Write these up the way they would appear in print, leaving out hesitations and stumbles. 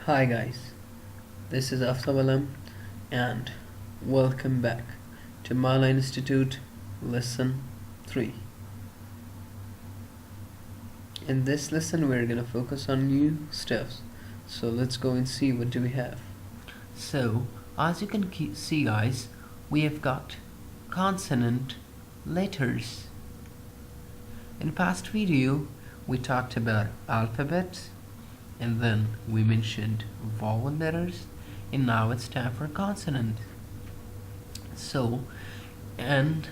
Hi guys, this is Aftabalam and welcome back to Mala Institute Lesson 3. In this lesson we're gonna focus on new stuffs. So let's go and see what do we have. So, as you can see guys, we have got consonant letters. In past video, we talked about alphabets, and then we mentioned vowel letters, and now it's time for consonant. So, and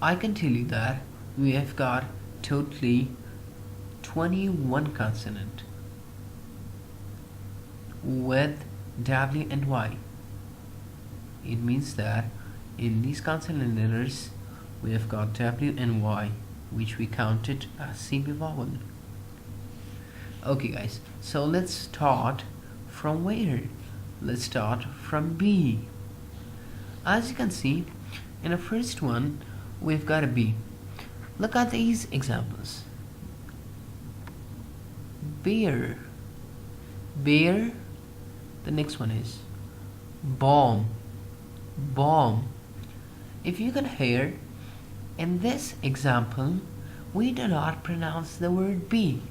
I can tell you that we have got totally 21 consonant with W and Y. It means that in these consonant letters we have got W and Y, which we counted as CB vowel. Okay guys, so let's start from where? Let's start from B. As you can see, in the first one we've got a B. Look at these examples. Bear. Bear. The next one is bomb. Bomb. If you can hear, in this example we do not pronounce the word B.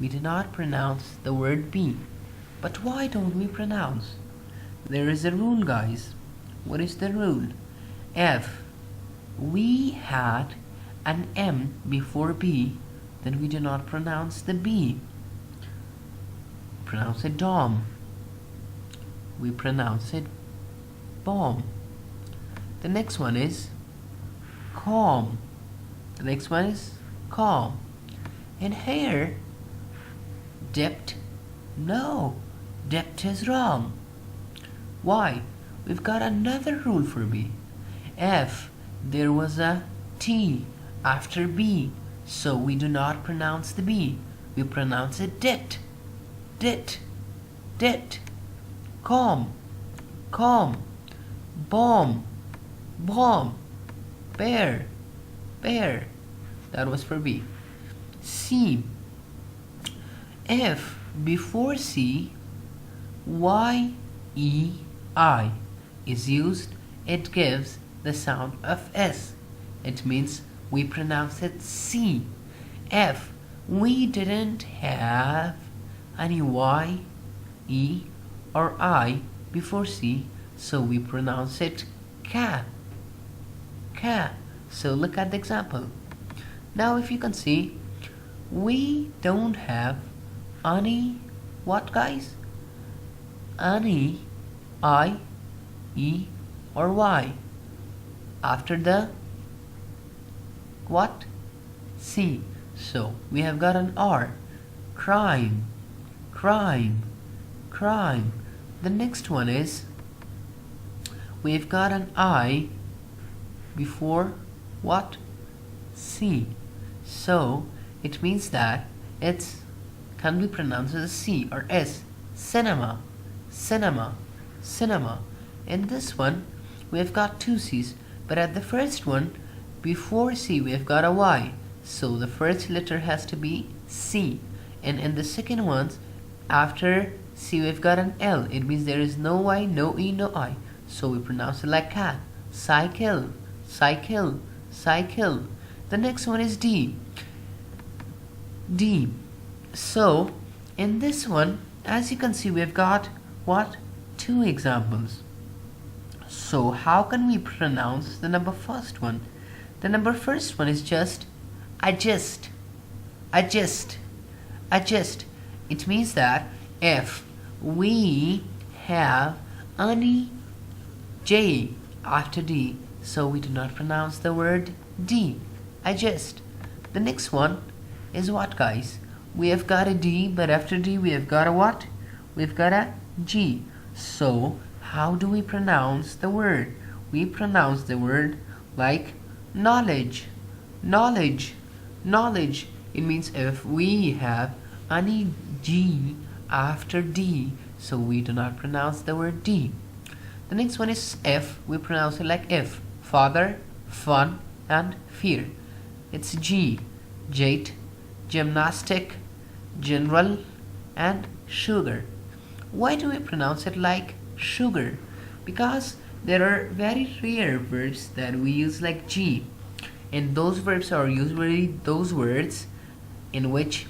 We do not pronounce the word B. But why don't we pronounce? There is a rule guys. What is the rule? If we had an M before B, then we do not pronounce the B. Pronounce it dom. We pronounce it bomb. The next one is calm. The next one is calm. And here, dipped. No, dipped is wrong. Why? We've got another rule for B. If there was a T after B, so we do not pronounce the B. We pronounce it dit. Dit. Dit. Calm. Calm. Bomb. Bomb. Bear. Bear. That was for B. C. If before C, Y, E, I is used, it gives the sound of S. It means we pronounce it C. If we didn't have any Y, E, or I before C, so we pronounce it Ka. Ka. So look at the example. Now if you can see, we don't have any what guys? Any I, E, or Y after the what? C. So we have got an R. Crime. Crime. Crime. The next one is we've got an I before what? C. So it means that it's can be pronounced as a C or S. Cinema. Cinema. Cinema. In this one we have got two C's, but at the first one before C we have got a Y, so the first letter has to be C, and in the second one after C we've got an L. It means there is no Y, no E, no I, so we pronounce it like cat. Cycle. Cycle. Cycle. The next one is D. D. So in this one, as you can see, we've got what? Two examples. So how can we pronounce the number first one? The number first one is just adjust. Adjust. Adjust. It means that if we have any J after D, so we do not pronounce the word D. Adjust. The next one is what guys? We have got a D, but after D we have got a what? We've got a G. So how do we pronounce the word? We pronounce the word like knowledge. Knowledge. Knowledge. It means if we have any G after D, so we do not pronounce the word D. The next one is F. We pronounce it like F. Father, fun, and fear. It's G. Jade, gymnastic, general, and sugar. Why do we pronounce it like sugar? Because there are very rare verbs that we use like G, and those verbs are usually those words in which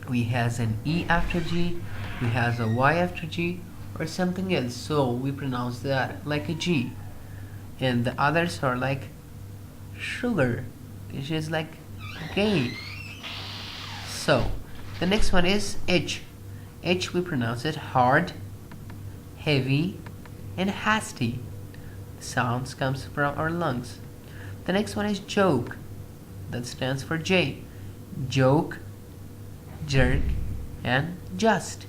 we has an E after G, we has a Y after G, or something else, so we pronounce that like a G. And the others are like sugar, which is like gay. So the next one is H. H, we pronounce it hard, heavy, and hasty. The sounds comes from our lungs. The next one is joke. That stands for J. Joke, jerk, and just.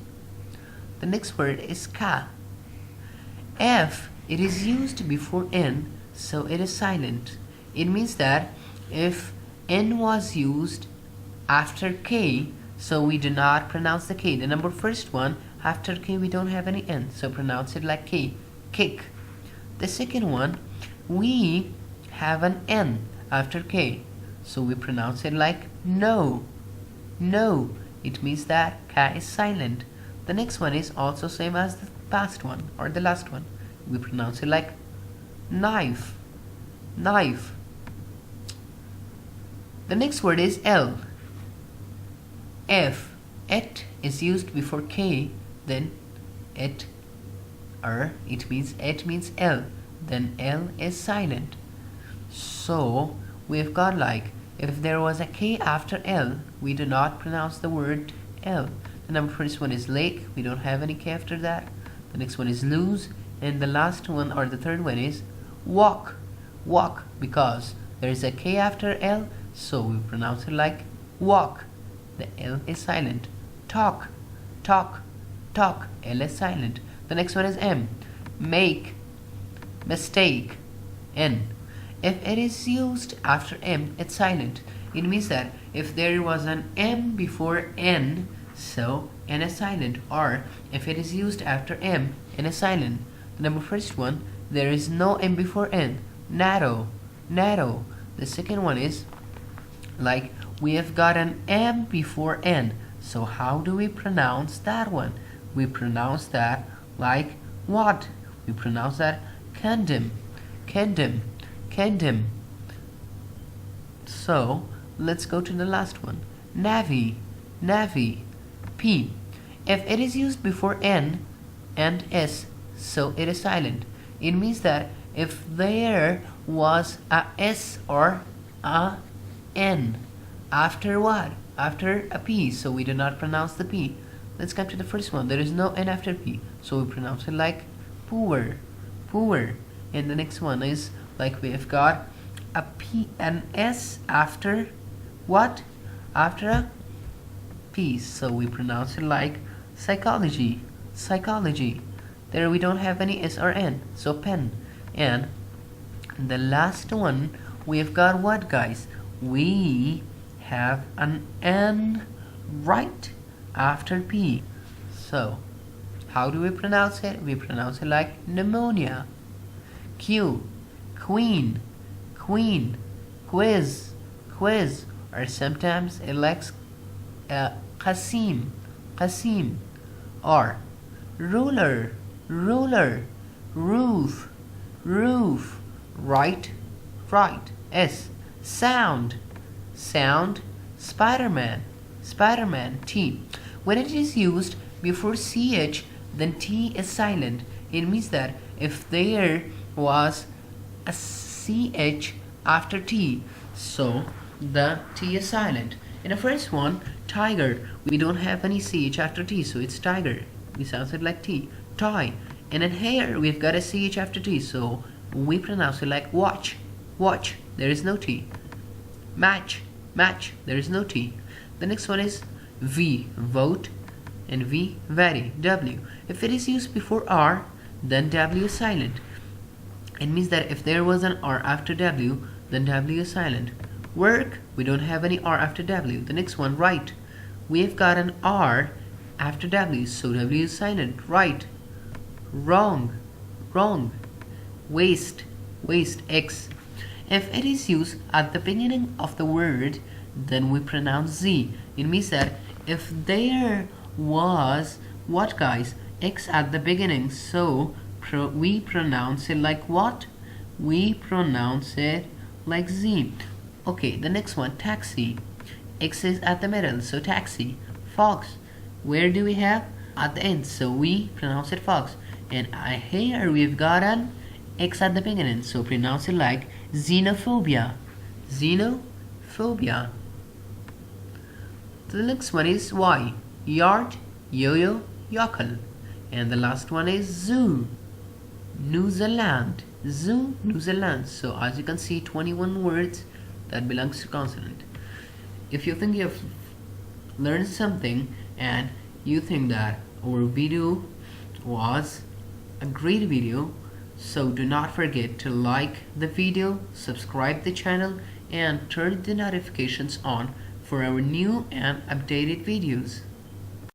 The next word is ka. F, it is used before N, so it is silent. It means that if N was used after K, so we do not pronounce the K. The number first one, after K we don't have any N, so pronounce it like K. Kick. The second one, we have an N after K, so we pronounce it like no. No. It means that K is silent. The next one is also same as the past one or the last one. We pronounce it like knife. Knife. The next word is L. F. Et is used before K, then it means L. Then L is silent. So we've got like, if there was a K after L, we do not pronounce the word L. The number first one is lake, we don't have any K after that. The next one is lose, and the last one or the third one is walk. Walk, because there is a K after L, so we pronounce it like walk. The L is silent. Talk, talk, talk. L is silent. The next one is M. Make, mistake. N. If it is used after M, it's silent. It means that if there was an M before N, so N is silent. Or if it is used after M, N is silent. The number first one, there is no M before N. Narrow, narrow. The second one is like we have got an M before N. So how do we pronounce that one? We pronounce that like what? We pronounce that condemn, condemn, condemn. So let's go to the last one. Navy, navy. P. If it is used before N and S, so it is silent. It means that if there was a S or a N after what? After a P, so we do not pronounce the P. Let's come to the first one. There is no N after P, so we pronounce it like poor, poor. And the next one is like we have got a P, an S after what? After a P, so we pronounce it like psychology, psychology. There we don't have any S or N, so pen. And the last one, we have got what, guys? We have an N right after P. So how do we pronounce it? We pronounce it like pneumonia. Q. Queen, queen. Quiz, quiz. Or sometimes it likes Qasim, Qasim. Or ruler, ruler. Roof, roof. Right, right. S. Sound, sound. Spider-Man, Spider-Man. T. When it is used before CH, then T is silent. It means that if there was a CH after T, so the T is silent. In the first one, tiger, we don't have any CH after T, so it's tiger. We sound it like T. Toy. And in here, we've got a CH after T, so we pronounce it like watch, watch. There is no T. Match, match. There is no T. The next one is V, vote, and V, very. W. If it is used before R, then W is silent. It means that if there was an R after W, then W is silent. Work, we don't have any R after W. The next one, right. We've got an R after W, so W is silent. Right. Wrong, wrong. Waste, waste. X. If it is used at the beginning of the word, then we pronounce Z. It means that if there was what, guys? X at the beginning. So we pronounce it like what? We pronounce it like Z. Okay, the next one, taxi. X is at the middle, so taxi. Fox, where do we have? At the end, so we pronounce it fox. And here we've got an X at the beginning, so pronounce it like xenophobia. Xenophobia. The next one is Y. Yard, yo-yo, yokel. And the last one is zoo. New Zealand. Zoo, New Zealand. So as you can see, 21 words that belongs to consonant. If you think you've learned something and you think that our video was a great video, so do not forget to like the video, subscribe the channel, and turn the notifications on for our new and updated videos.